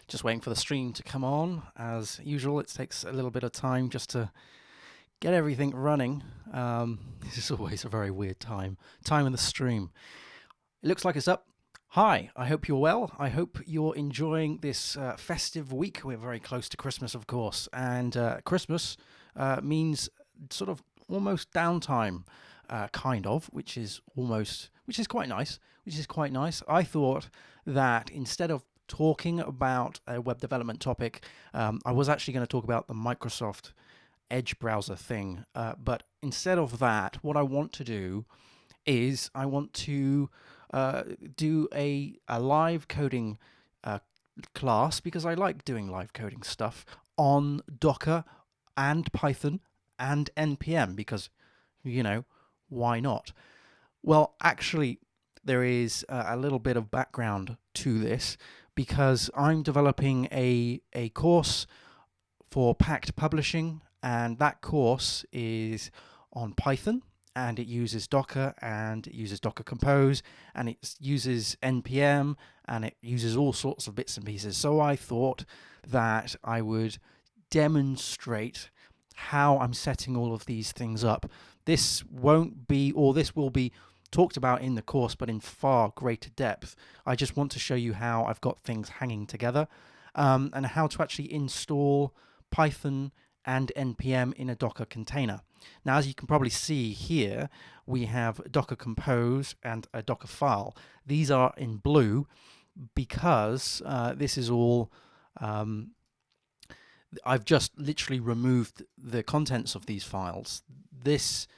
Just waiting for the stream to come on. As usual, it takes a little bit of time just to get everything running. This is always a very weird time in the stream. It looks like it's up. Hi, I hope you're well. I hope you're enjoying this festive week. We're very close to Christmas, of course, and Christmas means sort of almost downtime, kind of, which is quite nice. I thought that instead of talking about a web development topic, I was actually going to talk about the Microsoft Edge browser thing. But instead of that, what I want to do is I want to do a live coding class, because I like doing live coding stuff on Docker and Python and NPM, because, why not? Well, actually, there is a little bit of background to this, because I'm developing a course for Pact Publishing, and that course is on Python, and it uses Docker, and it uses Docker Compose, and it uses NPM, and it uses all sorts of bits and pieces. So I thought that I would demonstrate how I'm setting all of these things up. This won't be, or this will be talked about in the course, but in far greater depth. I just want to show you how I've got things hanging together, and how to actually install Python and NPM in a Docker container. Now, as you can probably see here, we have Docker Compose and a dockerfile. These are in blue because this is all, I've just literally removed the contents of these files. This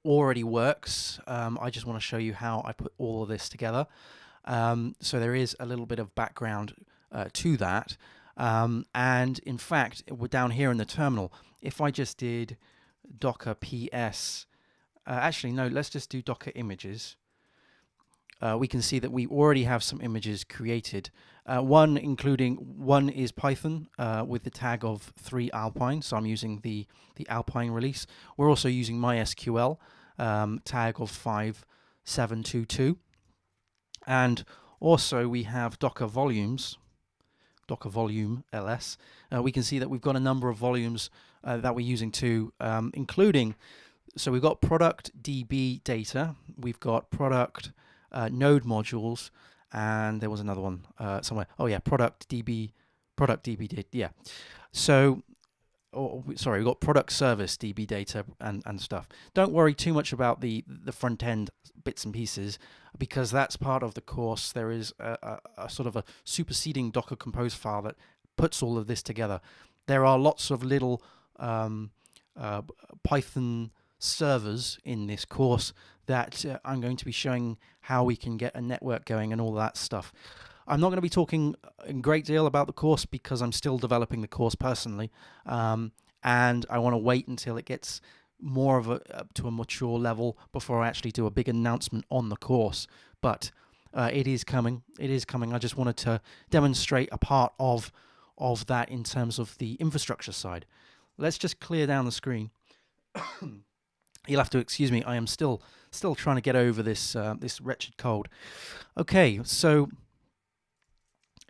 already works. I just want to show you how I put all of this together. So there is a little bit of background to that. And in fact, we're down here in the terminal. If I just did docker ps, actually no, let's just do docker images. We can see that we already have some images created. One is Python with the tag of 3 Alpine, so I'm using the Alpine release. We're also using MySQL tag of 5722, and also we have Docker volumes. Docker volume ls. We can see that we've got a number of volumes that we're using too, including, so we've got product DB data, we've got product node modules, and there was another one somewhere. Oh yeah, product DB data. Yeah. So, sorry, we've got product service DB data and stuff. Don't worry too much about the front end bits and pieces, because that's part of the course. There is a sort of a superseding Docker Compose file that puts all of this together. There are lots of little Python servers in this course that I'm going to be showing how we can get a network going and all that stuff. I'm not going to be talking a great deal about the course because I'm still developing the course personally, and I want to wait until it gets more of up to a mature level before I actually do a big announcement on the course. But it is coming. It is coming. I just wanted to demonstrate a part of that in terms of the infrastructure side. Let's just clear down the screen. You'll have to excuse me. I am still trying to get over this this wretched cold. Okay, so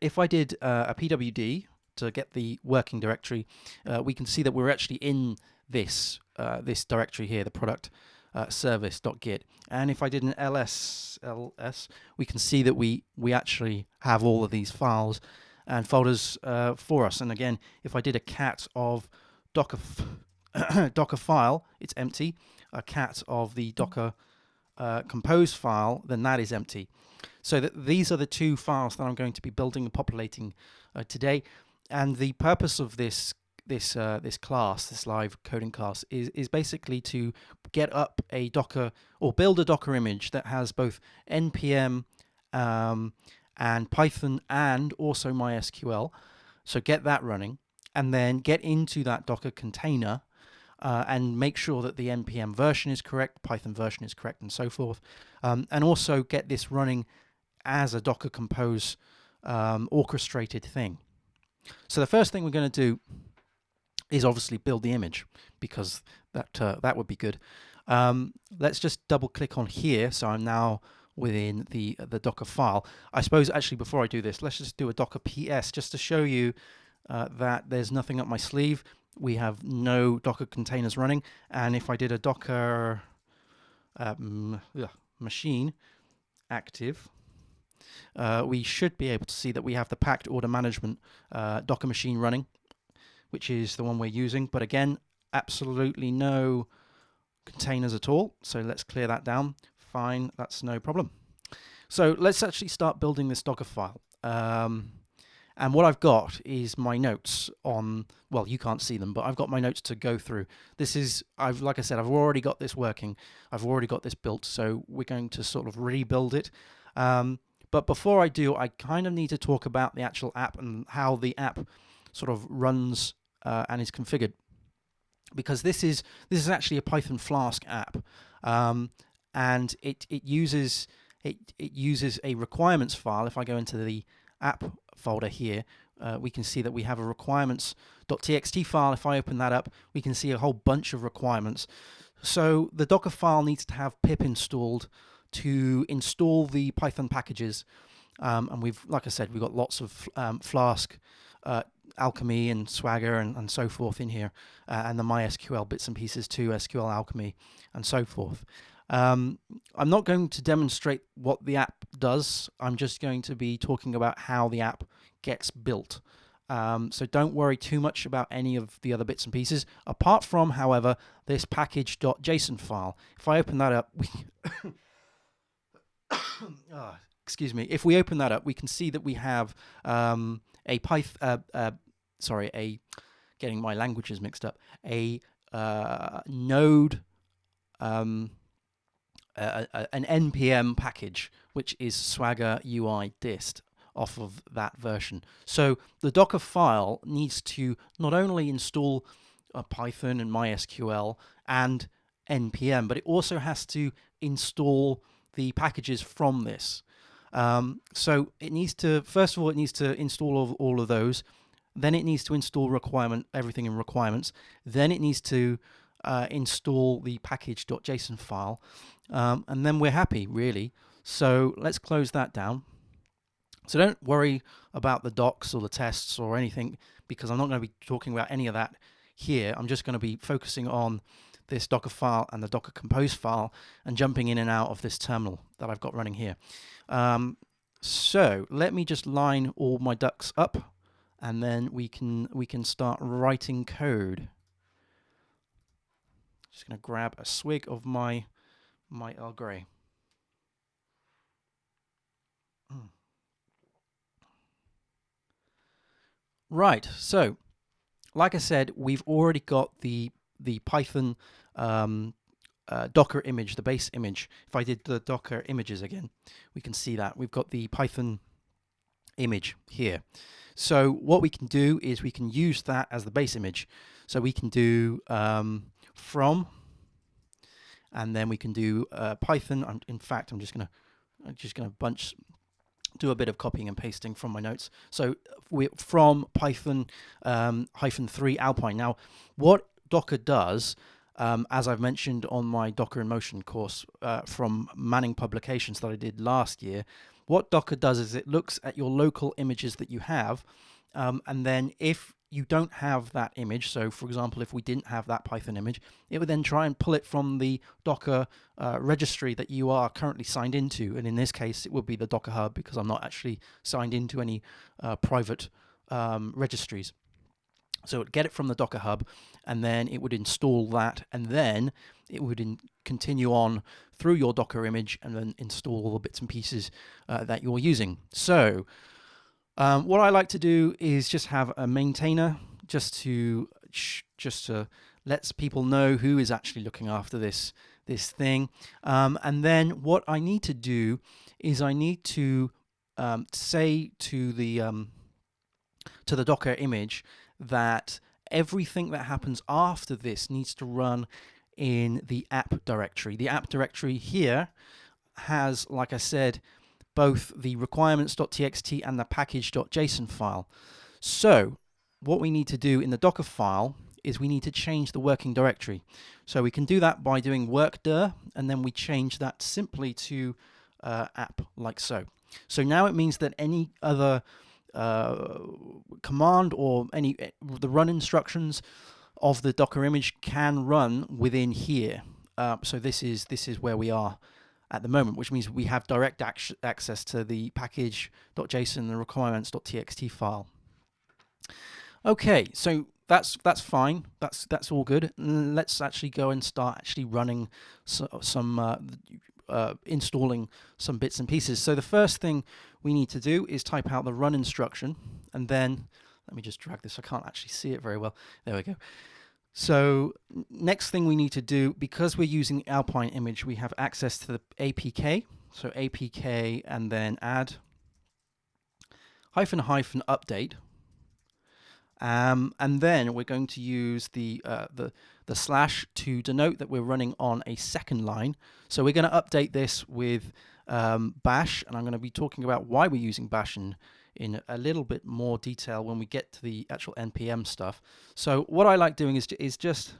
if I did a pwd to get the working directory, we can see that we're actually in this this directory here, the product service.git. And if I did an ls, we can see that we actually have all of these files and folders for us. And again, if I did a cat of Docker file, it's empty. A cat of the Docker Compose file, then that is empty. So these are the two files that I'm going to be building and populating today. And the purpose of this class, this live coding class, is basically to get up a Docker, or build a Docker image that has both NPM and Python and also MySQL. So get that running, and then get into that Docker container and make sure that the NPM version is correct, Python version is correct, and so forth. And also get this running as a Docker Compose orchestrated thing. So the first thing we're going to do is obviously build the image, because that would be good. Let's just double click on here. So I'm now within the Docker file. I suppose actually before I do this, let's just do a Docker PS just to show you that there's nothing up my sleeve. We have no Docker containers running, and if I did a Docker machine active, we should be able to see that we have the packed order management Docker machine running, which is the one we're using. But again, absolutely no containers at all. So let's clear that down. Fine, that's no problem. So let's actually start building this Docker file. And what I've got is my notes on, well, you can't see them, but I've got my notes to go through. This is, like I said, I've already got this working. I've already got this built, so we're going to sort of rebuild it. But before I do, I kind of need to talk about the actual app and how the app sort of runs and is configured. Because this is actually a Python Flask app, and it uses a requirements file. If I go into the app folder here, we can see that we have a requirements.txt file. If I open that up, we can see a whole bunch of requirements. So the Docker file needs to have pip installed to install the Python packages, and like I said, we've got lots of Flask, Alchemy and Swagger and so forth in here, and the MySQL bits and pieces too, SQL Alchemy and so forth. I'm not going to demonstrate what the app does. I'm just going to be talking about how the app gets built. So don't worry too much about any of the other bits and pieces, apart from, however, this package.json file. If I open that up, excuse me. If we open that up, we can see that we have a Python, getting my languages mixed up, a Node, an NPM package, which is Swagger UI dist off of that version. So the Docker file needs to not only install Python and MySQL and NPM, but it also has to install the packages from this. So it needs to, first of all, it needs to install all of those. Then it needs to install everything in requirements. Then it needs to install the package.json file. And then we're happy, really. So let's close that down. So don't worry about the docs or the tests or anything, because I'm not going to be talking about any of that here. I'm just going to be focusing on this Docker file and the Docker Compose file and jumping in and out of this terminal that I've got running here. So let me just line all my ducks up, and then we can start writing code. Just going to grab a swig of my Earl Grey. Right, so like I said, we've already got the Python Docker image, the base image. If I did the Docker images again, we can see that we've got the Python image here. So what we can do is we can use that as the base image. So we can do from, and then we can do Python. In fact, I'm just gonna do a bit of copying and pasting from my notes. So we're from Python -3 Alpine. Now, what Docker does, as I've mentioned on my Docker in Motion course from Manning Publications that I did last year, what Docker does is it looks at your local images that you have, and then if you don't have that image, so for example, if we didn't have that Python image, it would then try and pull it from the Docker registry that you are currently signed into. And in this case, it would be the Docker Hub, because I'm not actually signed into any private registries. So it would get it from the Docker Hub, and then it would install that, and then it would continue on through your Docker image and then install all the bits and pieces that you're using. So what I like to do is just have a maintainer, just to let people know who is actually looking after this thing. And then what I need to do is I need to say to the Docker image that everything that happens after this needs to run in the app directory. The app directory here has, like I said, both the requirements.txt and the package.json file. So what we need to do in the Docker file is we need to change the working directory. So we can do that by doing work dir, and then we change that simply to app like so. So now it means that any other command or the run instructions of the Docker image can run within here. So this is where we are at the moment, which means we have direct access to the package.json and the requirements.txt file. Okay, so that's fine. That's all good. Let's actually go and start actually running installing some bits and pieces. So the first thing we need to do is type out the run instruction, and then let me just drag this. I can't actually see it very well. There we go. So next thing we need to do, because we're using the Alpine image, we have access to the APK. So APK and then add --update. And then we're going to use the slash to denote that we're running on a second line. So we're going to update this with bash, and I'm going to be talking about why we're using bash in a little bit more detail when we get to the actual NPM stuff. So what I like doing is just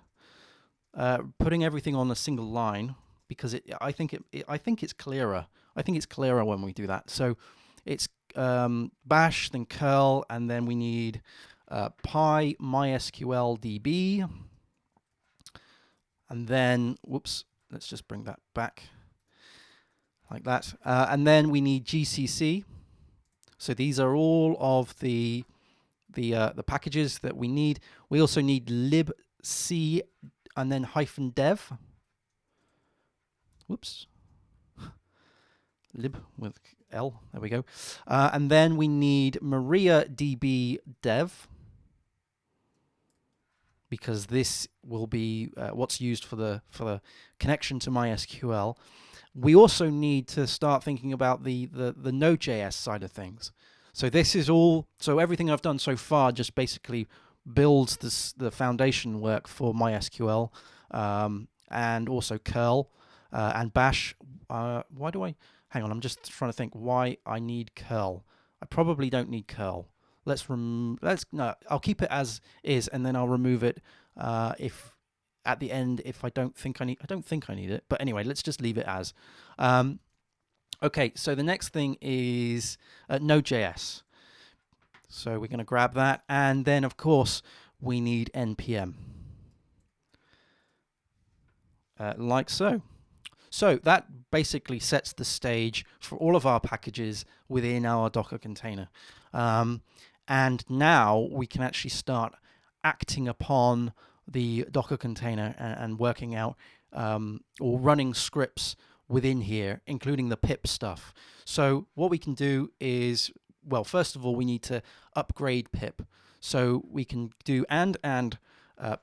putting everything on a single line, because I think it's clearer. I think it's clearer when we do that. So it's bash, then curl, and then we need MySQL DB, and then whoops, let's just bring that back like that, and then we need GCC. So these are all of the packages that we need. We also need libc and then -dev. Whoops. Lib with L. There we go. And then we need MariaDB dev, because this will be what's used for the connection to MySQL. We also need to start thinking about the Node.js side of things. So this is all. So everything I've done so far just basically builds the foundation work for MySQL, and also curl and bash. Why do I? Hang on, I'm just trying to think why I need curl. I probably don't need curl. No, I'll keep it as is, and then I'll remove it if at the end if I don't think I need it. But anyway, let's just leave it as. Okay, so the next thing is Node.js. So we're going to grab that, and then of course we need NPM, like so. So that basically sets the stage for all of our packages within our Docker container. And now we can actually start acting upon the Docker container and working out or running scripts within here, including the pip stuff. So what we can do is, well, first of all, we need to upgrade pip. So we can do and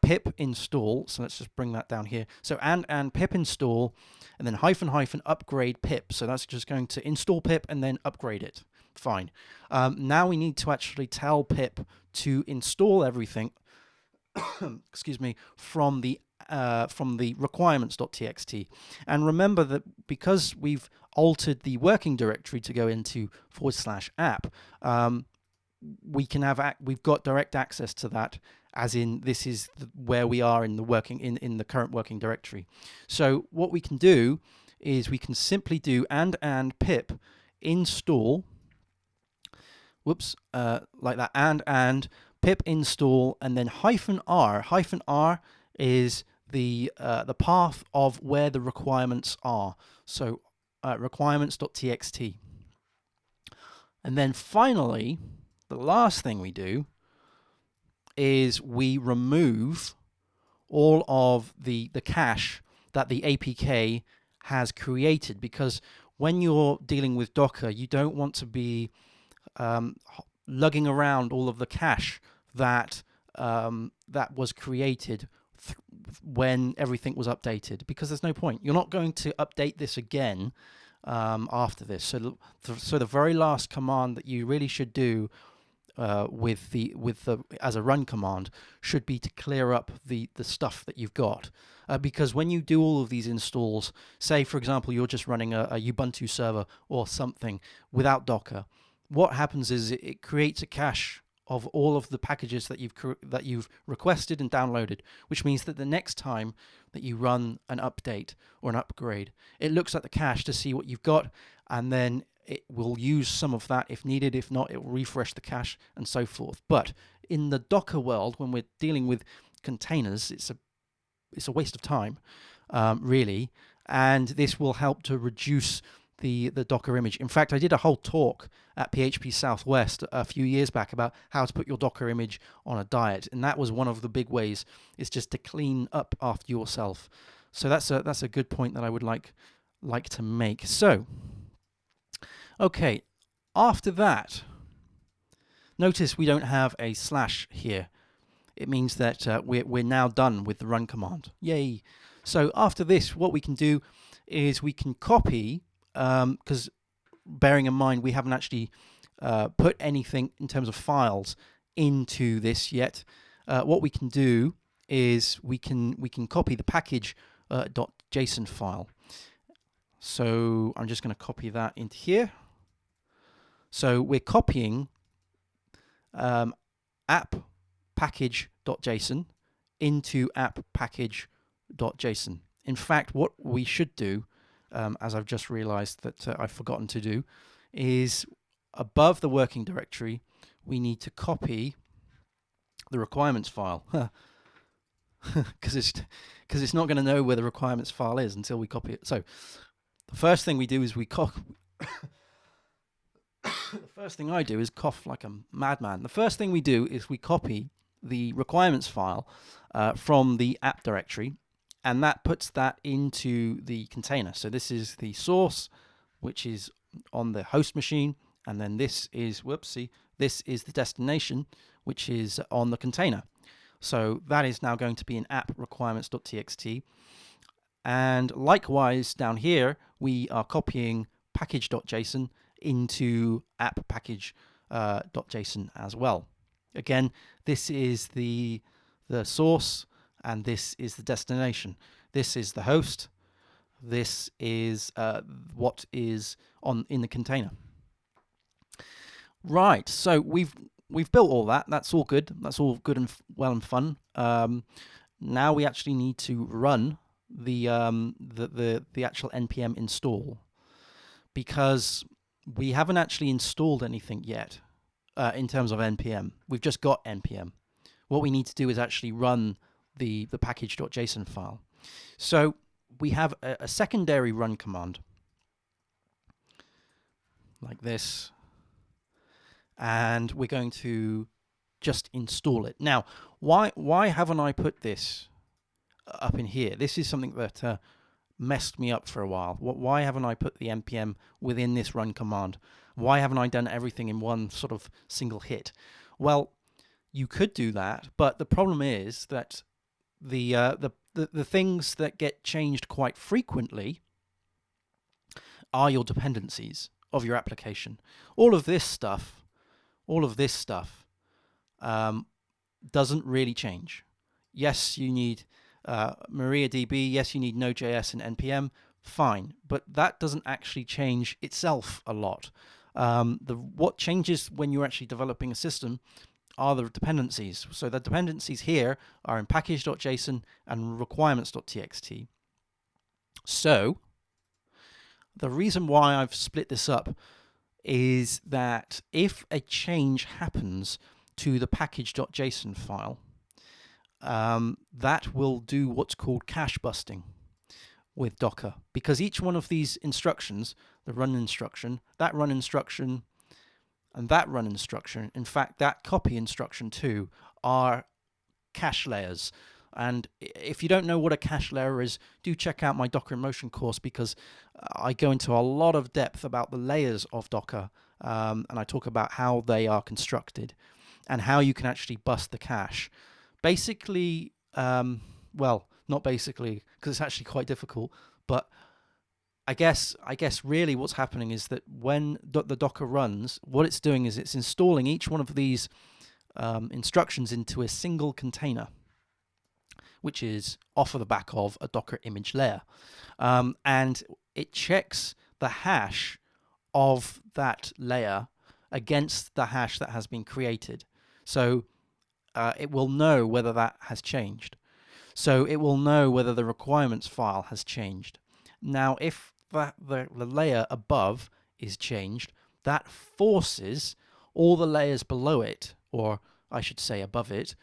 pip install. So let's just bring that down here. So and pip install, and then -- upgrade pip. So that's just going to install pip and then upgrade it. Fine. Now we need to actually tell pip to install everything. Excuse me, from the requirements.txt. And remember that because we've altered the working directory to go into /app, we've got direct access to that, as in this is where we are in the current working directory. So what we can do is we can simply do and pip install, like that, and pip install, and then -r. -r is the path of where the requirements are. So requirements.txt. And then finally, the last thing we do is we remove all of the cache that the APK has created, because when you're dealing with Docker, you don't want to be lugging around all of the cache that was created when everything was updated, because there's no point. You're not going to update this again after this. So the very last command that you really should do as a run command should be to clear up the stuff that you've got, because when you do all of these installs, say for example you're just running a Ubuntu server or something without Docker, what happens is it creates a cache of all of the packages that you've requested and downloaded, which means that the next time that you run an update or an upgrade, it looks at the cache to see what you've got, and then it will use some of that if needed. If not, it will refresh the cache and so forth. But in the Docker world, when we're dealing with containers, it's a waste of time, really. And this will help to reduce the Docker image. In fact, I did a whole talk at PHP Southwest a few years back about how to put your Docker image on a diet, and that was one of the big ways, is just to clean up after yourself. So that's a good point that I would like to make. So, okay, after that, notice we don't have a slash here. It means that we're now done with the run command. Yay! So after this, what we can do is we can copy, because bearing in mind we haven't actually put anything in terms of files into this yet. What we can do is we can copy the package .json file. So I'm just going to copy that into here. So we're copying app package.json into app package.json. In fact, what we should do, as I've just realized that I've forgotten to do, is above the working directory, we need to copy the requirements file. Because it's not going to know where the requirements file is until we copy it. So the first thing we do is we the first thing I do is cough like a madman. The first thing we do is we copy the requirements file from the app directory, and that puts that into the container. So this is the source, which is on the host machine, and then this is, this is the destination, which is on the container. So that is now going to be an app requirements.txt. And likewise, down here, we are copying package.json into app package.json as well. Again, this is the source, and this is the destination. This is the host. This is what is in the container. Right. So we've built all that. That's all good. That's all good and well and fun. Now we actually need to run the actual npm install, because we haven't actually installed anything yet in terms of npm. We've just got npm. What we need to do is actually run the package.json file. So we have a secondary run command like this, and we're going to just install it. Now, why haven't I put this up in here? This is something that messed me up for a while. Why haven't I put the npm within this run command? Why haven't I done everything in one sort of single hit? Well, you could do that, but the problem is that the things that get changed quite frequently are your dependencies of your application. All of this stuff doesn't really change. Yes, you need MariaDB. Yes, you need Node.js and npm. Fine, but that doesn't actually change itself a lot. What changes when you're actually developing a system are the dependencies. So the dependencies here are in package.json and requirements.txt. So the reason why I've split this up is that if a change happens to the package.json file, that will do what's called cache busting with Docker, because each one of these instructions, the run instruction, that run instruction, and that run instruction, in fact that copy instruction too, are cache layers. And if you don't know what a cache layer is, do check out my Docker in Motion course, because I go into a lot of depth about the layers of Docker, and I talk about how they are constructed and how you can actually bust the cache. Basically, well, not basically, because it's actually quite difficult, but I guess really what's happening is that when the Docker runs, what it's doing is it's installing each one of these instructions into a single container, which is off of the back of a Docker image layer. And it checks the hash of that layer against the hash that has been created. So it will know whether that has changed. So it will know whether the requirements file has changed. Now, if the layer above is changed, that forces all the layers below it, or I should say above it,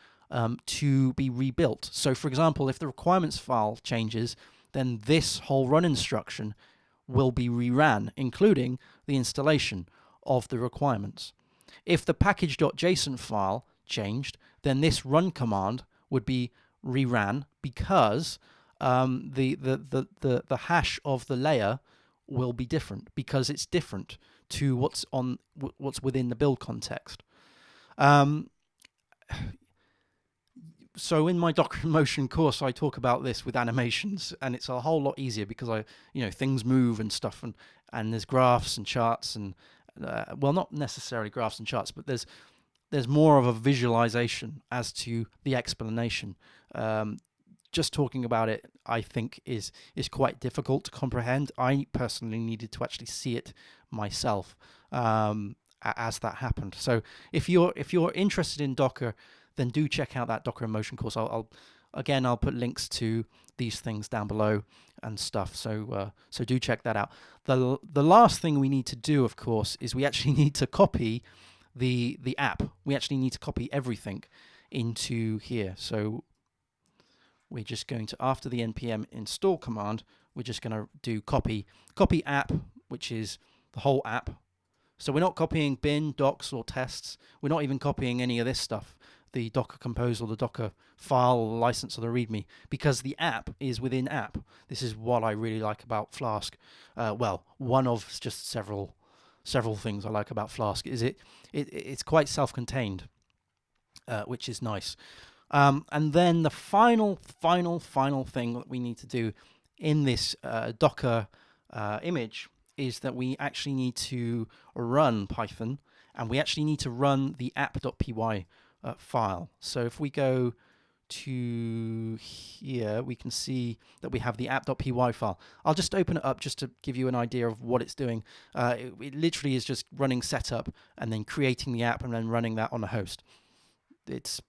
to be rebuilt. So for example, if the requirements file changes, then this whole run instruction will be reran, including the installation of the requirements. If the package.json file changed, then this run command would be reran because the hash of the layer will be different, because it's different to what's within the build context. So in my Docker in Motion course, I talk about this with animations, and it's a whole lot easier because things move and stuff, and there's graphs and charts, and well, not necessarily graphs and charts, but there's more of a visualization as to the explanation. Just talking about it, I think, is quite difficult to comprehend. I personally needed to actually see it myself as that happened. So if you're interested in Docker, then do check out that Docker in Motion course. I'll put links to these things down below and stuff. So do check that out. The last thing we need to do, of course, is we actually need to copy the app. We actually need to copy everything into here. So we're just going to, after the npm install command, we're just going to do copy app, which is the whole app. So we're not copying bin, docs, or tests. We're not even copying any of this stuff, the Docker Compose or the Docker file or the license or the README, because the app is within app. This is what I really like about Flask. Well, one of just several things I like about Flask is it's quite self-contained, which is nice. And then the final thing that we need to do in this Docker image is that we actually need to run Python, and we actually need to run the app.py file. So if we go to here, we can see that we have the app.py file. I'll just open it up just to give you an idea of what it's doing. It literally is just running setup and then creating the app and then running that on a host. It's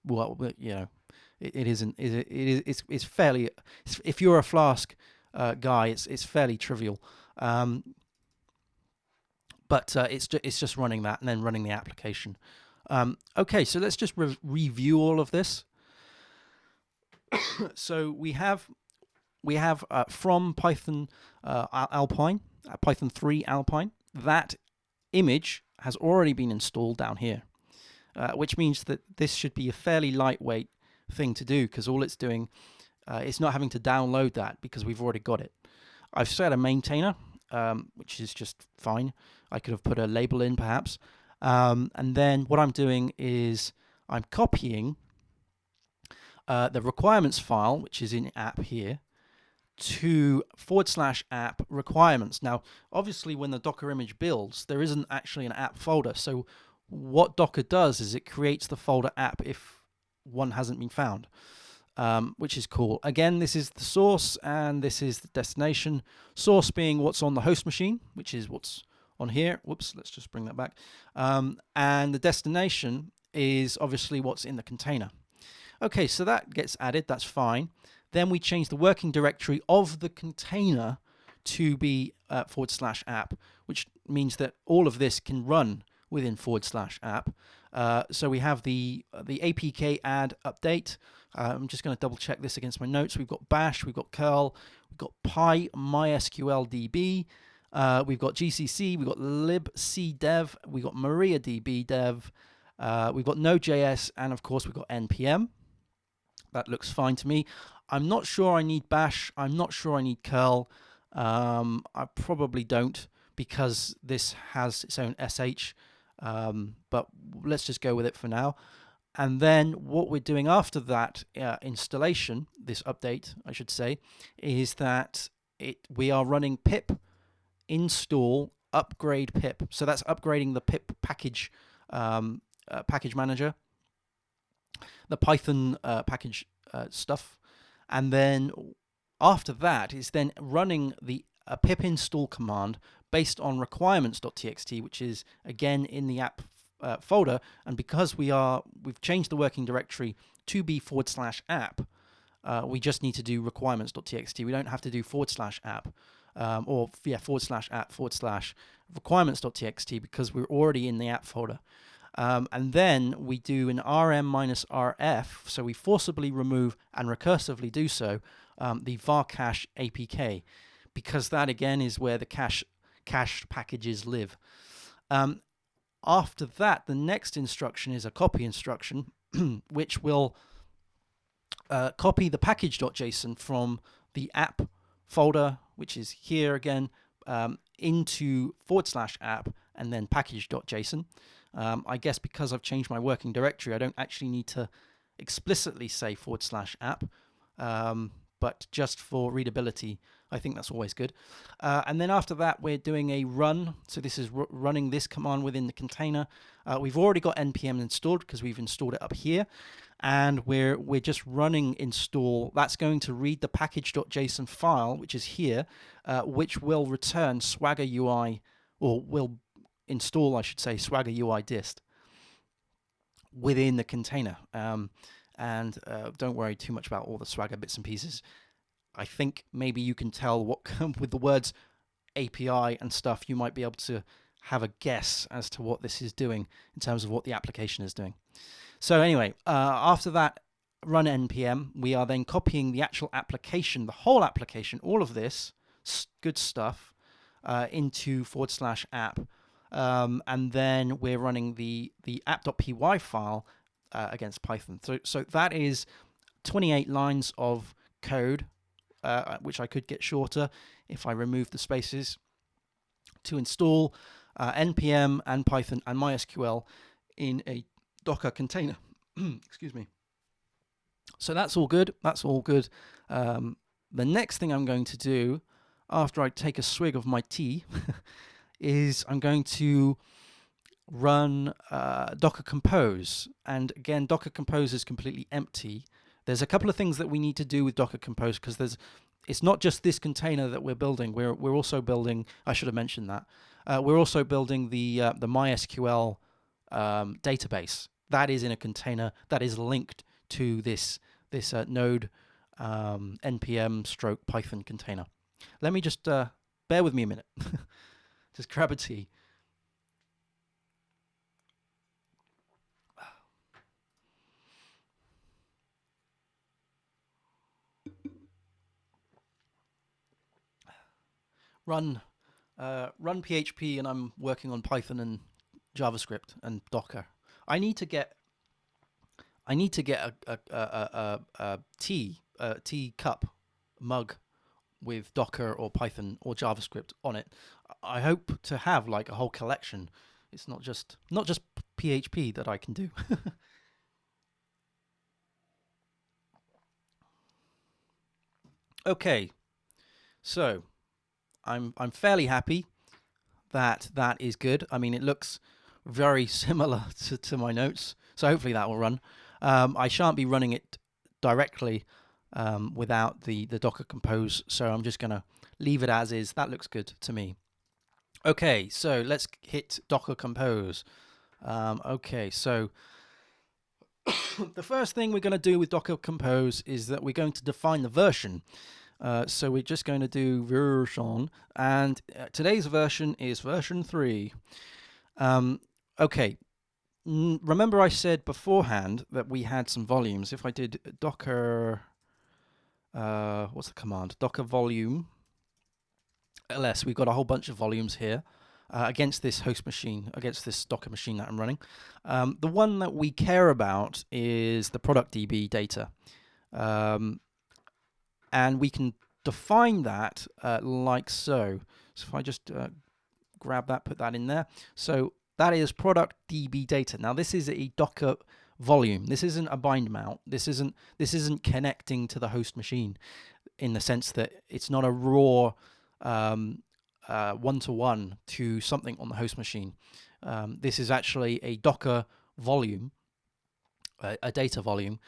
it's fairly, if you're a Flask guy, it's fairly trivial. But it's just running that and then running the application. Okay, so let's just review all of this. So we have from Python Alpine, Python 3 Alpine, that image has already been installed down here, which means that this should be a fairly lightweight thing to do, because all it's doing, it's not having to download that because we've already got it. I've set a maintainer, which is just fine. I could have put a label in perhaps. And then what I'm doing is I'm copying the requirements file, which is in app here, to /app requirements. Now, obviously, when the Docker image builds, there isn't actually an app folder. So what Docker does is it creates the folder app if one hasn't been found, which is cool. Again, this is the source and this is the destination. Source being what's on the host machine, which is what's on here. Whoops, let's just bring that back. And the destination is obviously what's in the container. Okay, so that gets added, that's fine. Then we change the working directory of the container to be /app, which means that all of this can run within /app. So we have the apk add update. I'm just going to double check this against my notes. We've got bash, we've got curl, we've got MySQL DB, we've got GCC, we've got libcdev, we've got MariaDB dev, we've got Node.js, and of course we've got NPM. That looks fine to me. I'm not sure I need bash. I'm not sure I need curl. I probably don't, because this has its own sh. But let's just go with it for now. And then what we're doing after that installation, this update, I should say, is that we are running pip install upgrade pip. So that's upgrading the pip package package manager, the Python package stuff. And then after that is then running the pip install command based on requirements.txt, which is again in the app folder. And because we've changed the working directory to be /app, we just need to do requirements.txt. We don't have to do /app or /app/ requirements.txt because we're already in the app folder. And then we do an rm-rf, so we forcibly remove and recursively do so the var cache apk, because that again is where the cached packages live. After that, the next instruction is a copy instruction, which will copy the package.json from the app folder, which is here again, into /app and then package.json. I guess because I've changed my working directory, I don't actually need to explicitly say /app, but just for readability, I think that's always good. And then after that, we're doing a run. So this is running this command within the container. We've already got NPM installed because we've installed it up here. And we're just running install. That's going to read the package.json file, which is here, which will return Swagger UI, or will install, I should say, Swagger UI dist within the container. And don't worry too much about all the Swagger bits and pieces. I think maybe you can tell what with the words API and stuff, you might be able to have a guess as to what this is doing in terms of what the application is doing. So anyway, after that, run npm, we are then copying the actual application, the whole application, all of this good stuff into /app. And then we're running the app.py file against Python. So that is 28 lines of code, which I could get shorter if I remove the spaces, to install NPM and Python and MySQL in a Docker container. Excuse me. So that's all good. That's all good. The next thing I'm going to do after I take a swig of my tea is I'm going to run Docker Compose. And again, Docker Compose is completely empty. There's a couple of things that we need to do with Docker Compose, because it's not just this container that we're building. We're also building, I should have mentioned that, we're also building the MySQL database. That is in a container that is linked to this node npm /Python container. Let me just bear with me a minute. Just grab a tea. Run PHP, and I'm working on Python and JavaScript and Docker. I need to get a tea cup mug with Docker or Python or JavaScript on it. I hope to have like a whole collection. It's not just PHP that I can do. Okay, so I'm fairly happy that is good. I mean, it looks very similar to my notes, so hopefully that will run. I shan't be running it directly without the Docker Compose, so I'm just going to leave it as is. That looks good to me. Okay, so let's hit Docker Compose. Okay, so the first thing we're going to do with Docker Compose is that we're going to define the version. So we're just going to do version, and today's version is version 3. Okay, remember I said beforehand that we had some volumes. If I did docker, what's the command? Docker volume ls, we've got a whole bunch of volumes here against this host machine, against this Docker machine that I'm running. The one that we care about is the product DB data. And we can define that like so. So if I just grab that, put that in there. So that is product DB data. Now this is a Docker volume. This isn't a bind mount. This isn't connecting to the host machine in the sense that it's not a raw one-to-one to something on the host machine. This is actually a Docker volume, a data volume.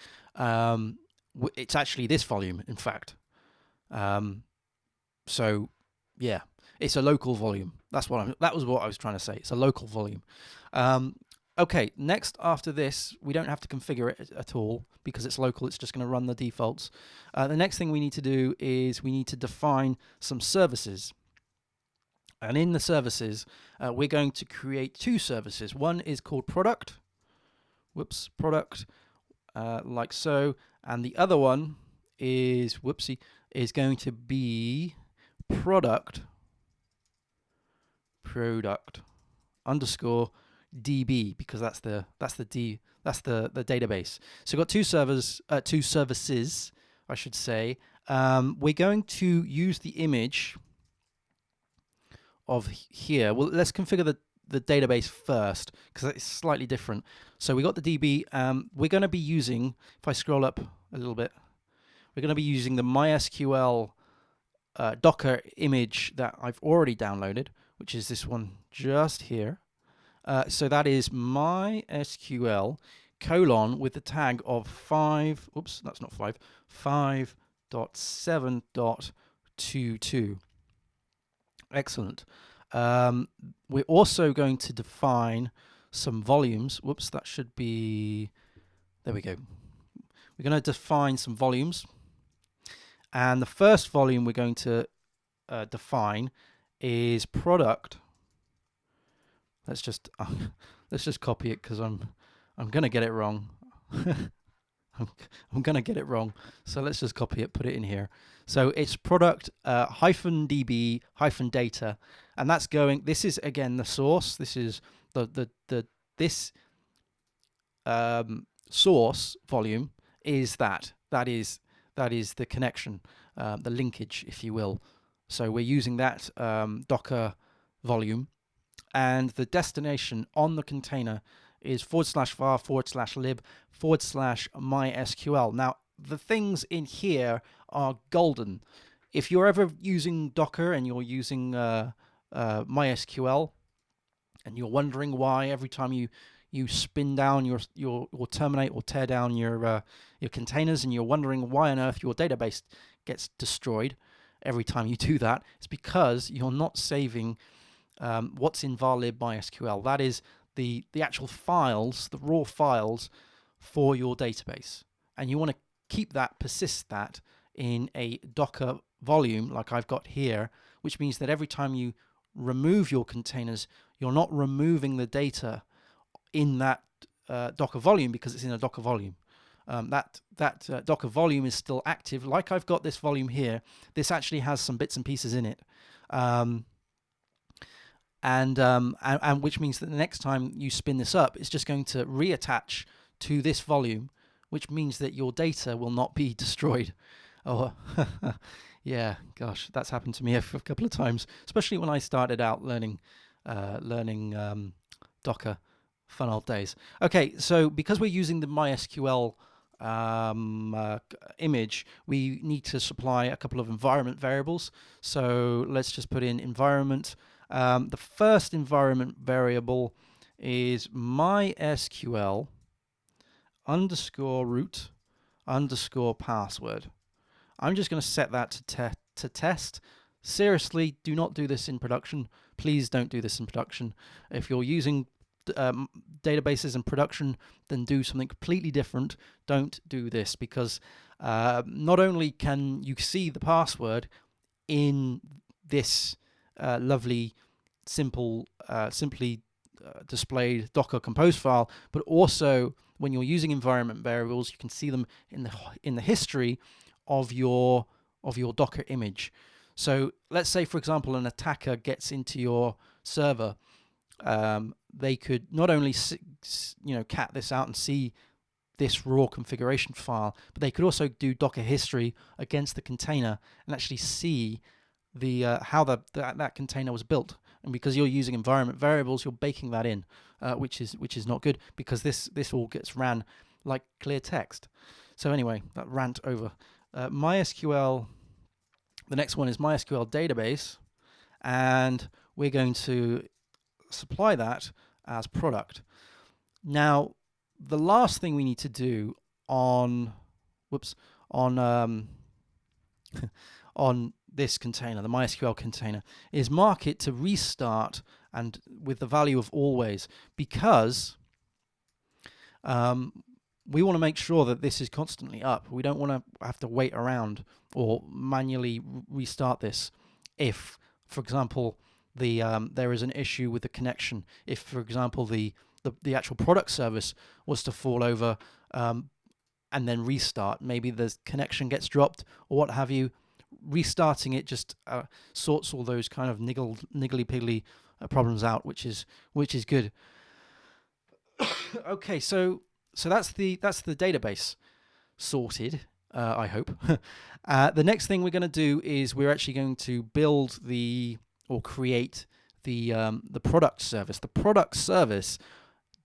It's actually this volume, in fact. So yeah, it's a local volume. That was what I was trying to say. It's a local volume. Okay, next after this, we don't have to configure it at all because it's local. It's just going to run the defaults. The next thing we need to do is we need to define some services. And in the services, we're going to create two services. One is called product, product, like so. And the other one is, is going to be product underscore DB, because that's the database. So we've got two services, I should say. We're going to use the image of here. Well, let's configure the database first, because it's slightly different. So we got the DB. We're going to be using, if I scroll up a little bit, we're going to be using the MySQL Docker image that I've already downloaded, which is this one just here. So that is MySQL : with the tag of 5.7.22. Excellent. We're also going to define some volumes. That should be, there we go. We're going to define some volumes. And the first volume we're going to define is product. Let's just copy it, because I'm going to get it wrong. I'm going to get it wrong. So let's just copy it, put it in here. So it's product hyphen DB hyphen data, and that's going. This is again the source. This is this source volume is that is the connection, the linkage, if you will. So we're using that Docker volume, and the destination on the container is /var/lib/MySQL. Now, the things in here are golden. If you're ever using Docker and you're using MySQL, and you're wondering why every time you spin down or terminate or tear down your containers, and you're wondering why on earth your database gets destroyed every time you do that, it's because you're not saving what's in var lib MySQL. That is the actual files, the raw files for your database, and you want to keep that, persist that in a Docker volume like I've got here, which means that every time you remove your containers, you're not removing the data in that Docker volume, because it's in a Docker volume. That Docker volume is still active. Like I've got this volume here, this actually has some bits and pieces in it. And which means that the next time you spin this up, it's just going to reattach to this volume, which means that your data will not be destroyed. Oh, yeah, gosh, that's happened to me a couple of times, especially when I started out learning Docker. Fun old days. Okay, so because we're using the MySQL image, we need to supply a couple of environment variables. So let's just put in environment. The first environment variable is MySQL _root _password. I'm just going to set that to test. Seriously, do not do this in production. Please don't do this in production. If you're using databases in production, then do something completely different. Don't do this, because not only can you see the password in this lovely, simply displayed Docker compose file, but also when you're using environment variables, you can see them in the history of your Docker image. So let's say, for example, an attacker gets into your server. They could not only cat this out and see this raw configuration file, but they could also do Docker history against the container and actually see the how that container was built. And because you're using environment variables, you're baking that in, which is not good, because this all gets ran like clear text. So anyway, that rant over. MySQL. The next one is MySQL database, and we're going to supply that as product. Now, the last thing we need to do on this container, the MySQL container, is mark it to restart and with the value of always, because we want to make sure that this is constantly up. We don't want to have to wait around or manually restart this if, for example, there is an issue with the connection. If, for example, the actual product service was to fall over and then restart, maybe the connection gets dropped or what have you. Restarting it just sorts all those kind of niggly-piggly problems out, which is good. Okay, so that's the database sorted. I hope. The next thing we're going to do is we're actually going to build or create the product service. The product service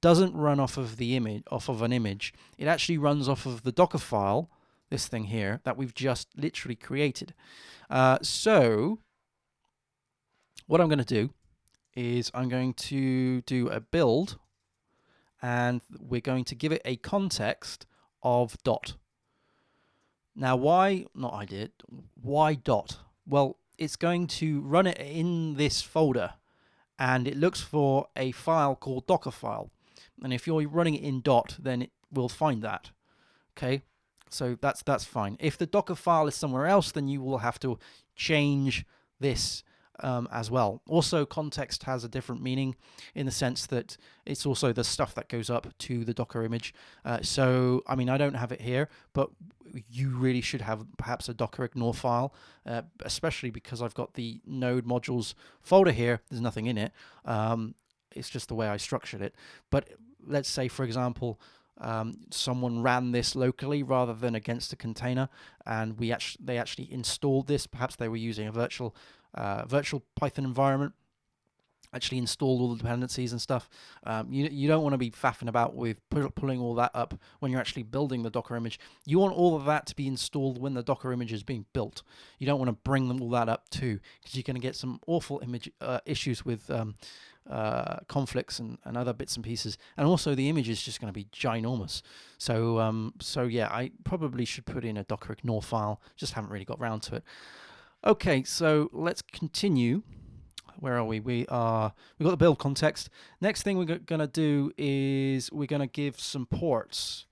doesn't run off of an image. It actually runs off of the Dockerfile, this thing here, that we've just literally created. So what I'm going to do is I'm going to do a build, and we're going to give it a context of dot. Now, why dot? Well, it's going to run it in this folder, and it looks for a file called dockerfile. And if you're running it in dot, then it will find that. Okay, so that's fine. If the Docker file is somewhere else, then you will have to change this as well. Also, context has a different meaning in the sense that it's also the stuff that goes up to the Docker image. So, I mean, I don't have it here, but you really should have perhaps a Docker ignore file, especially because I've got the node modules folder here. There's nothing in it. It's just the way I structured it. But let's say, for example, someone ran this locally rather than against a container, and they actually installed this. Perhaps they were using a virtual Python environment, actually installed all the dependencies and stuff. You don't want to be faffing about with pulling all that up when you're actually building the Docker image. You want all of that to be installed when the Docker image is being built. You don't want to bring all that up too, because you're going to get some awful image issues with conflicts and other bits and pieces, and also the image is just going to be ginormous. So yeah, I probably should put in a Docker ignore file. Just haven't really got around to it. Okay, so let's continue. Where are we? We've got the build context. Next thing we're going to do is we're going to give some ports.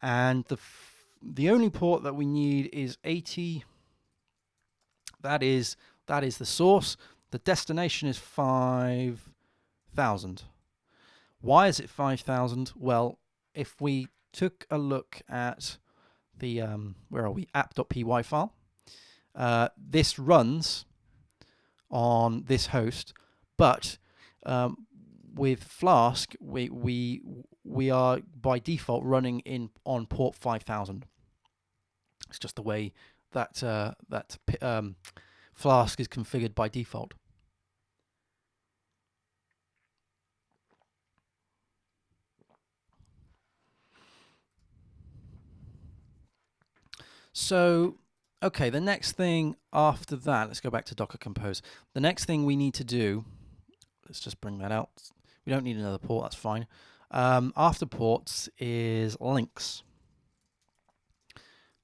And the only port that we need is 80. That is the source. The destination is 5,000. Why is it 5,000? Well, if we took a look at the where are we? app.py file. This runs on this host, but with Flask, we are by default running on port 5000. It's just the way that Flask is configured by default. So, okay, the next thing after that, let's go back to Docker Compose. The next thing we need to do, let's just bring that out. We don't need another port, that's fine. After ports is links.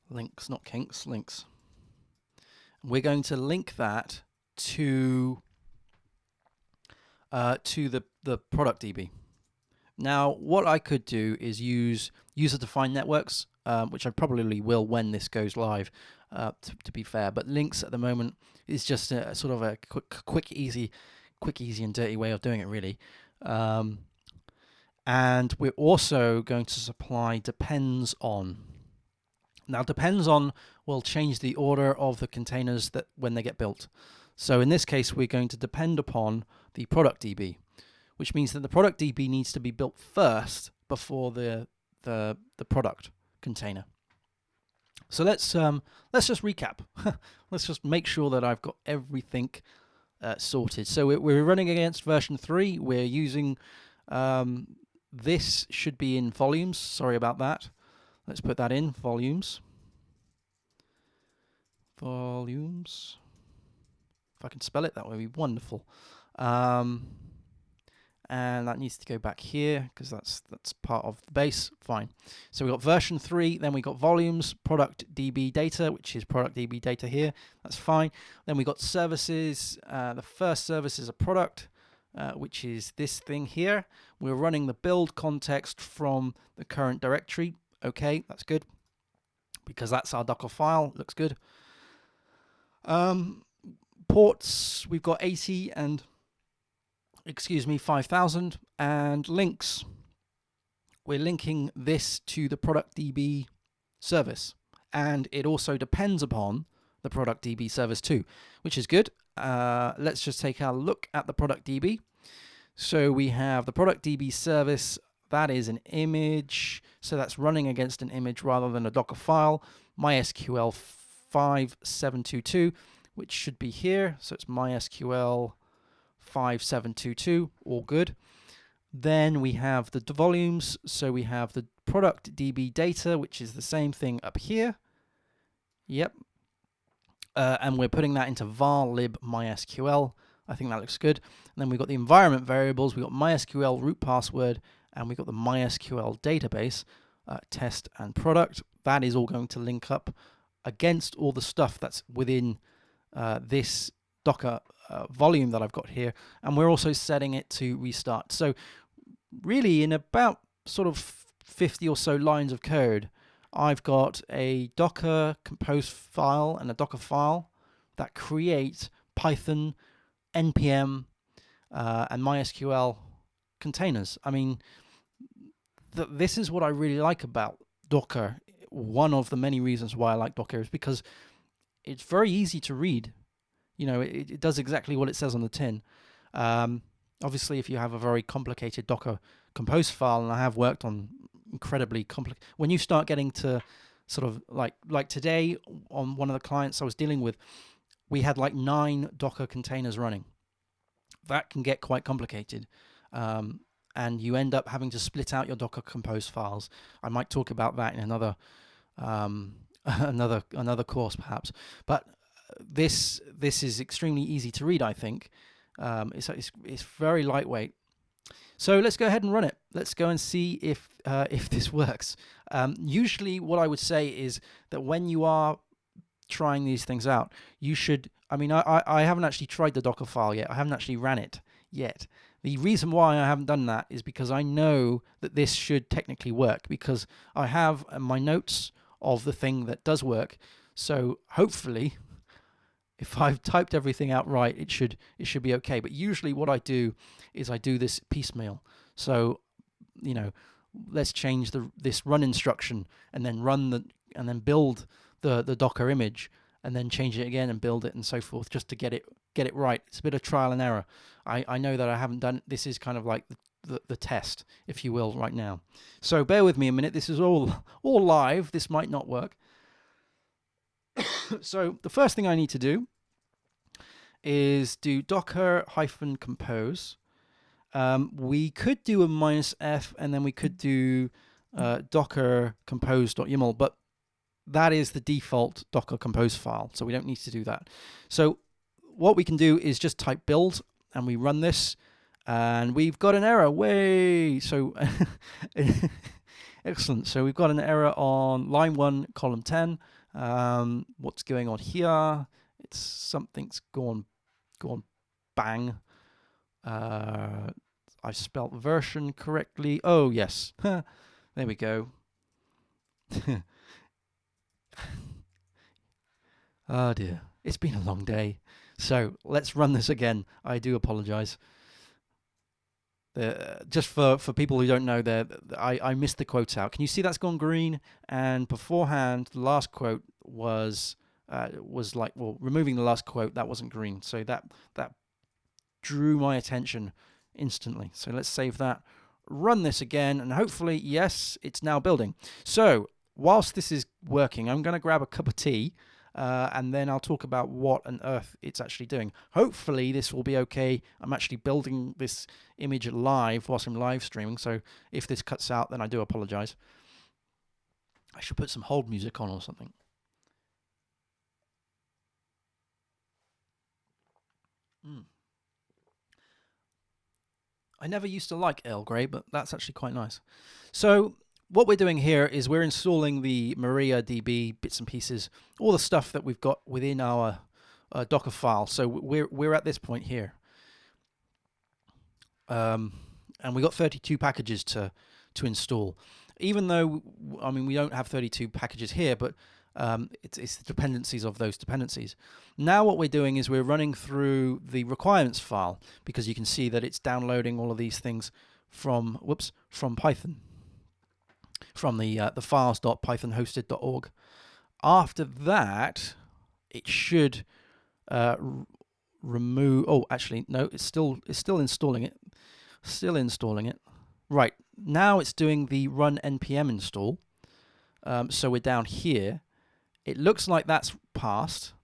Links, not kinks, links. We're going to link that to the product DB. Now, what I could do is use user-defined networks, which I probably will when this goes live, to be fair. But links at the moment is just a sort of a quick, easy and dirty way of doing it, really. And we're also going to supply depends on. Now, depends on will change the order of the containers that when they get built. So in this case, we're going to depend upon the product DB, which means that the product DB needs to be built first before the product container. So let's just recap. Let's just make sure that I've got everything sorted. So we're running against version 3. We're using this should be in volumes. Sorry about that. Let's put that in volumes. Volumes. If I can spell it, that would be wonderful. And that needs to go back here because that's part of the base. Fine. So we've got version 3, then we got volumes, product DB data, which is product DB data here. That's fine. Then we got services. The first service is a product, which is this thing here. We're running the build context from the current directory. Okay, that's good because that's our Docker file. Looks good. ports, we've got 80 and, 5,000. And links, we're linking this to the product DB service. And it also depends upon the product DB service too, which is good. Let's just take a look at the product DB. So we have the product DB service. That is an image. So that's running against an image rather than a Docker file. MySQL 5722, which should be here. So it's MySQL 5722, all good. Then we have the volumes. So we have the product DB data, which is the same thing up here. Yep. And we're putting that into var lib MySQL. I think that looks good. And then we've got the environment variables. We've got MySQL root password, and we've got the MySQL database, test and product. That is all going to link up against all the stuff that's within this Docker volume that I've got here. And we're also setting it to restart. So really, in about sort of 50 or so lines of code, I've got a Docker compose file and a Docker file that create Python, NPM, and MySQL containers. I mean, this is what I really like about Docker. One of the many reasons why I like Docker is because it's very easy to read. You know, it does exactly what it says on the tin. Obviously, if you have a very complicated Docker compose file, and I have worked on incredibly complicated, when you start getting to sort of like today on one of the clients I was dealing with, we had like 9 Docker containers running. That can get quite complicated. And you end up having to split out your Docker compose files. I might talk about that in another another course perhaps. But this is extremely easy to read, I think. It's very lightweight. So let's go ahead and run it. Let's go and see if this works. Usually what I would say is that when you are trying these things out, you should, I mean, I haven't actually tried the Docker file yet. I haven't actually ran it yet. The reason why I haven't done that is because I know that this should technically work, because I have my notes of the thing that does work. So hopefully, if I've typed everything out right, it should be okay. But usually what I do is I do this piecemeal. So, you know, let's change this run instruction and then build the Docker image, and then change it again and build it and so forth, just to get it right. It's a bit of trial and error. I know that I haven't done it. This is kind of like the test, if you will, right now. So bear with me a minute. This is all live. This might not work. So the first thing I need to do is do docker-compose. We could do a -f, and then we could do docker compose.yaml, but that is the default Docker compose file, so we don't need to do that. So what we can do is just type build, and we run this, and we've got an error. Way so excellent. So we've got an error on line 1, column 10. What's going on here? It's something's gone bang. I spelt version correctly. Oh yes, there we go. Oh dear, it's been a long day. So let's run this again. I do apologize. Just for people who don't know, I missed the quotes out. Can you see that's gone green? And beforehand, the last quote was like, well, removing the last quote, that wasn't green. So that drew my attention instantly. So let's save that, run this again, and hopefully, yes, it's now building. So whilst this is working, I'm going to grab a cup of tea, and then I'll talk about what on earth it's actually doing. Hopefully this will be okay. I'm actually building this image live whilst I'm live streaming, so if this cuts out, then I do apologize. I should put some hold music on or something. I never used to like Earl Grey, but that's actually quite nice. So what we're doing here is we're installing the MariaDB bits and pieces, all the stuff that we've got within our Docker file. So we're at this point here, and we got 32 packages to install. Even though, I mean, we don't have 32 packages here, but It's the dependencies of those dependencies. Now what we're doing is we're running through the requirements file, because you can see that it's downloading all of these things from Python, from the files.pythonhosted.org. After that, it should remove. Oh, actually, no, it's still installing it. Still installing it. Right, now it's doing the run npm install. So we're down here. It looks like that's passed.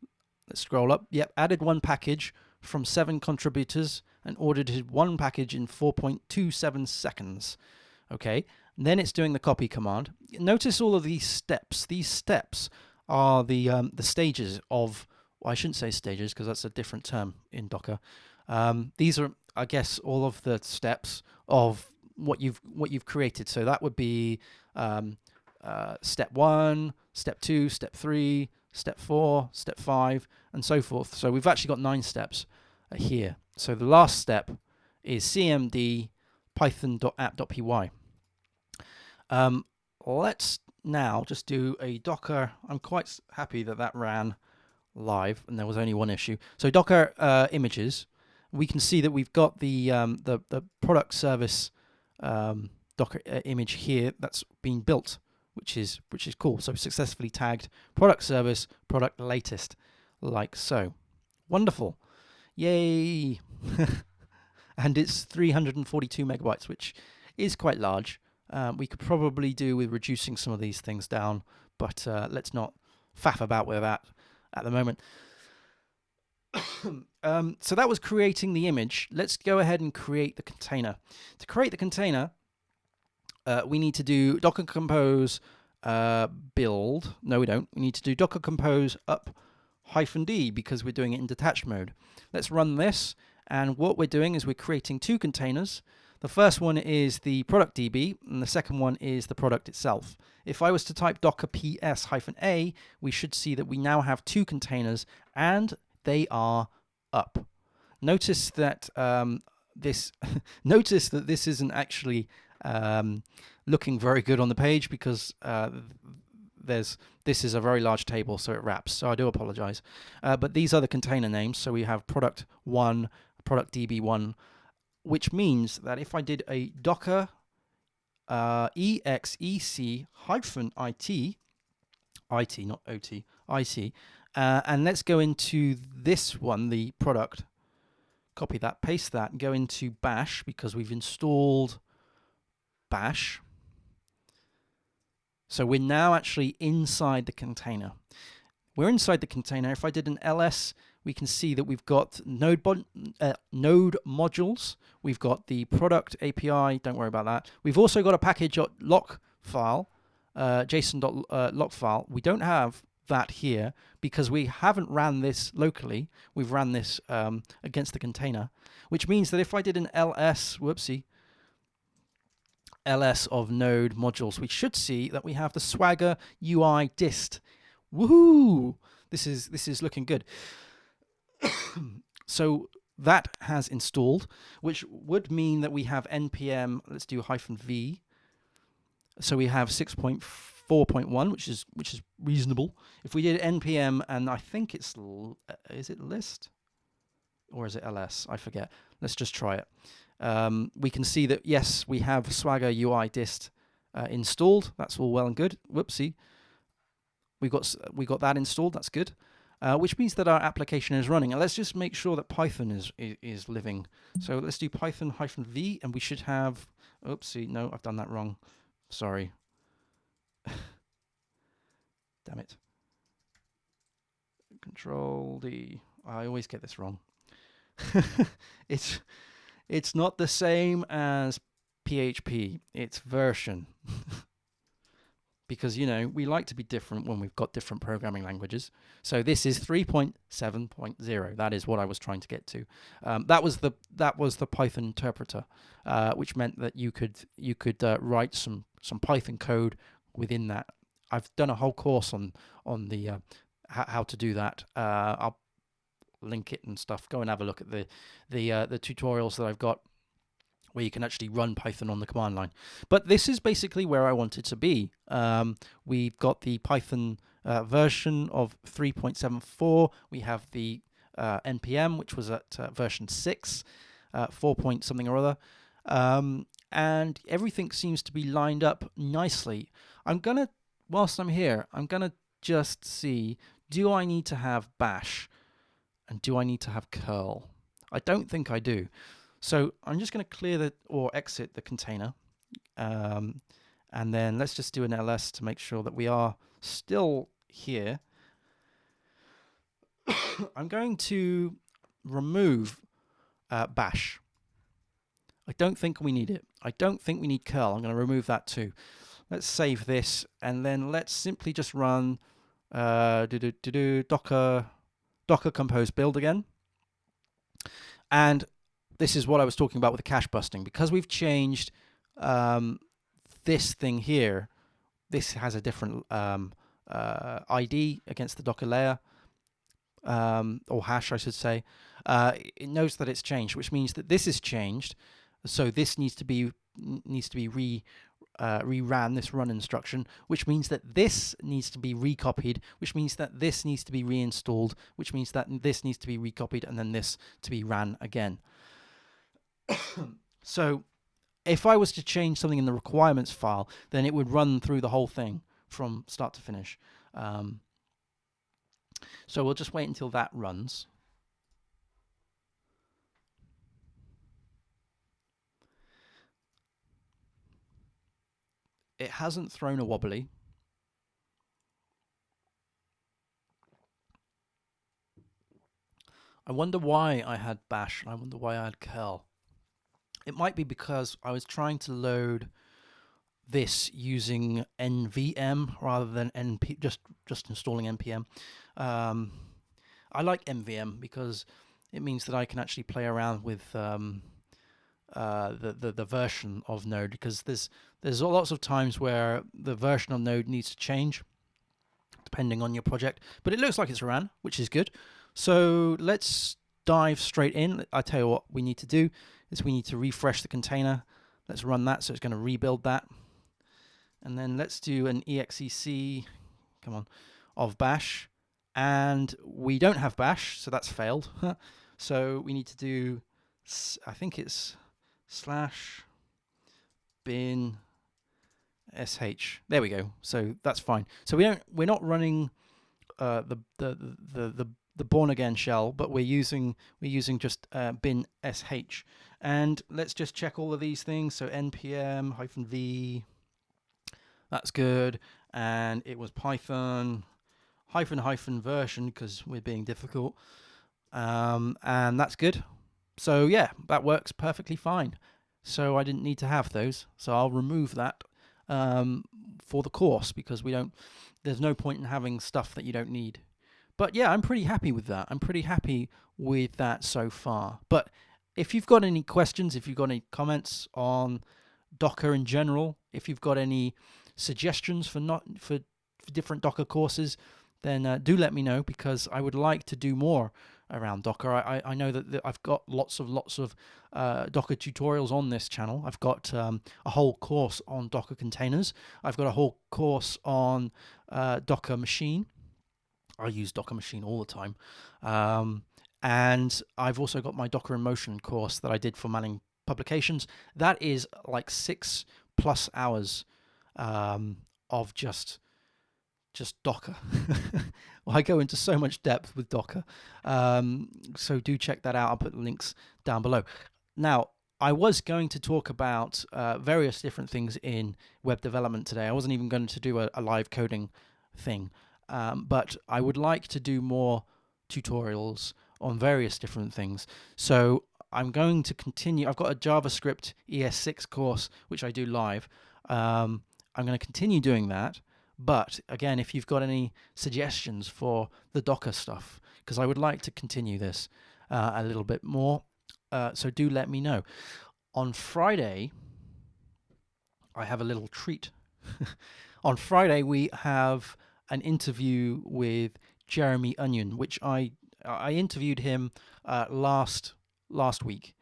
Let's scroll up. Yep, added one package from 7 contributors and audited one package in 4.27 seconds. Okay, and then it's doing the copy command. Notice all of these steps. These steps are the stages of. Well, I shouldn't say stages because that's a different term in Docker. These are, I guess, all of the steps of what you've created. So that would be step 1, step 2, step 3, step 4, step 5, and so forth. So we've actually got 9 steps here. So the last step is cmd python.app.py. Let's now just do a Docker. I'm quite happy that that ran live and there was only one issue. So Docker images. We can see that we've got the product service Docker image here that's been built, which is cool. So successfully tagged product service, product latest, like so. Wonderful. Yay. And it's 342 megabytes, which is quite large. We could probably do with reducing some of these things down, but let's not faff about with that at the moment. So that was creating the image. Let's go ahead and create the container. To create the container, we need to do docker compose build. No, we don't. We need to do docker compose up -d because we're doing it in detached mode. Let's run this, and what we're doing is we're creating 2 containers. The first one is the product DB, and the second one is the product itself. If I was to type docker ps-a, we should see that we now have 2 containers, and they are up. Notice that this isn't actually looking very good on the page because this is a very large table, so it wraps. So I do apologize. But these are the container names. So we have product 1, product DB1, which means that if I did a docker exec-it, not ot, it, and let's go into this one, the product. Copy that, paste that, and go into bash because we've installed bash. So we're now actually inside the container. We're inside the container. If I did an ls, we can see that we've got node modules. We've got the product API. Don't worry about that. We've also got a package.lock file, JSON.lock file. We don't have that here because we haven't ran this locally. We've ran this against the container, which means that if I did an ls, ls of node modules, we should see that we have the Swagger UI dist. Woohoo! This is looking good. So that has installed, which would mean that we have npm. Let's do -v. So we have 6.4.1, which is reasonable. If we did npm, and I think it's is it list or is it ls? I forget. Let's just try it. We can see that yes, we have Swagger UI dist installed. That's all well and good. Whoopsie. We got that installed. That's good. Which means that our application is running. And let's just make sure that Python is living. So let's do Python -v, and we should have. Oopsie, no, I've done that wrong. Sorry. Damn it. Control D. I always get this wrong. It's not the same as PHP. It's version. Because, you know, we like to be different when we've got different programming languages. So this is 3.7.0. That is what I was trying to get to. That was the Python interpreter, which meant that you could write some Python code within that. I've done a whole course on the how to do that. I'll link it and stuff. Go and have a look at the tutorials that I've got where you can actually run Python on the command line. But this is basically where I wanted to be. We've got the Python version of 3.74. We have the NPM, which was at version 6, 4 point something or other. And everything seems to be lined up nicely. Whilst I'm here, I'm going to just see, do I need to have bash and do I need to have curl? I don't think I do. So I'm just going to clear or exit the container. And then let's just do an ls to make sure that we are still here. I'm going to remove bash. I don't think we need it. I don't think we need curl. I'm going to remove that too. Let's save this, and then let's simply just run docker compose build again. And this is what I was talking about with the cache busting. Because we've changed this thing here, this has a different ID against the Docker layer, or hash, I should say. It knows that it's changed, which means that this is changed. So this needs to be reran, this run instruction, which means that this needs to be recopied, which means that this needs to be reinstalled, which means that this needs to be recopied, and then this to be ran again. So if I was to change something in the requirements file, then it would run through the whole thing from start to finish. So we'll just wait until that runs. It hasn't thrown a wobbly. I wonder why I had bash, and I wonder why I had curl. It might be because I was trying to load this using NVM rather than just installing NPM. I like NVM because it means that I can actually play around with the version of Node, because there's lots of times where the version of Node needs to change depending on your project, but it looks like it's ran, which is good. So let's dive straight in. I tell you what we need to do is we need to refresh the container. Let's run that, so it's going to rebuild that. And then let's do an exec, come on, of bash. And we don't have bash, so that's failed. So we need to do, I think it's /bin sh. There we go. So that's fine. So we're not running the born again shell, but we're using just bin sh. And let's just check all of these things. So npm -v, that's good. And it was Python -- version because we're being difficult. And that's good. So yeah, that works perfectly fine. So I didn't need to have those. So I'll remove that for the course, because there's no point in having stuff that you don't need. But yeah, I'm pretty happy with that. I'm pretty happy with that so far. But if you've got any questions, if you've got any comments on Docker in general, if you've got any suggestions for different Docker courses, then do let me know, because I would like to do more around Docker. I know that I've got lots of Docker tutorials on this channel. I've got a whole course on Docker containers. I've got a whole course on Docker Machine. I use Docker Machine all the time. And I've also got my Docker in Motion course that I did for Manning Publications. That is like 6+ hours of just Docker. Well, I go into so much depth with Docker. So do check that out. I'll put links down below. Now, I was going to talk about various different things in web development today. I wasn't even going to do a live coding thing. But I would like to do more tutorials on various different things. So I'm going to continue. I've got a JavaScript ES6 course, which I do live. I'm going to continue doing that. But again, if you've got any suggestions for the Docker stuff, because I would like to continue this a little bit more, so do let me know. On Friday, I have a little treat. On Friday, we have an interview with Jeremy Onion, which I interviewed him last week,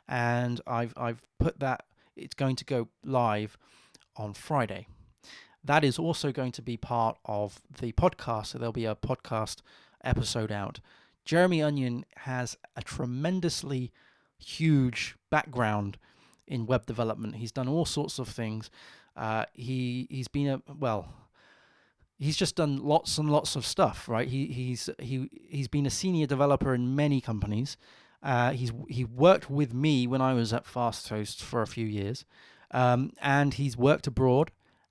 and I've put that. It's going to go live on Friday. That is also going to be part of the podcast, so there'll be a podcast episode out. Jeremy Onion has a tremendously huge background in web development. He's done all sorts of things. He's been he's just done lots and lots of stuff, right? He's been a senior developer in many companies. He worked with me when I was at FastHost for a few years, and he's worked abroad,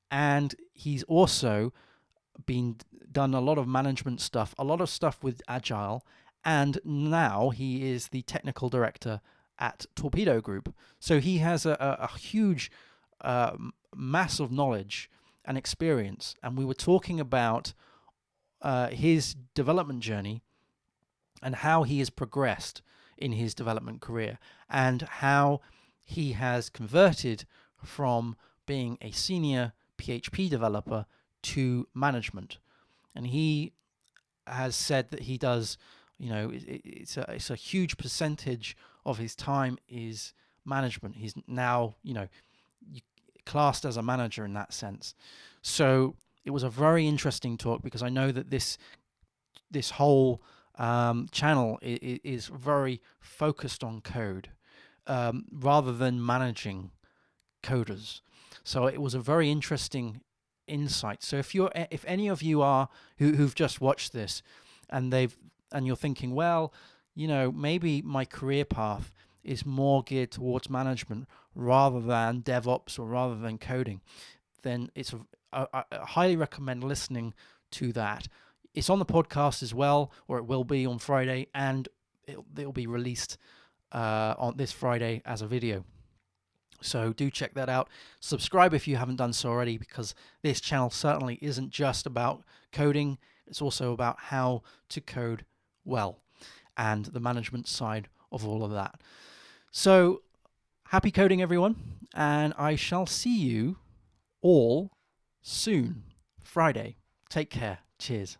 and he's also done a lot of management stuff, a lot of stuff with Agile, and now he is the technical director at Torpedo Group. So he has a huge mass of knowledge and experience, and we were talking about his development journey and how he has progressed in his development career, and how he has converted from being a senior PHP developer to management. And he has said that he does, it's a huge percentage of his time is management. He's now, classed as a manager in that sense. So it was a very interesting talk, because I know that this whole channel is very focused on code rather than managing coders. So it was a very interesting insight. So if any of you are who've just watched this and you're thinking, well, maybe my career path is more geared towards management rather than DevOps or rather than coding, then I highly recommend listening to that. It's on the podcast as well, or it will be on Friday, and it'll be released on this Friday as a video. So do check that out. Subscribe if you haven't done so already, because this channel certainly isn't just about coding. It's also about how to code well and the management side of all of that. So happy coding, everyone, and I shall see you all soon. Friday. Take care. Cheers.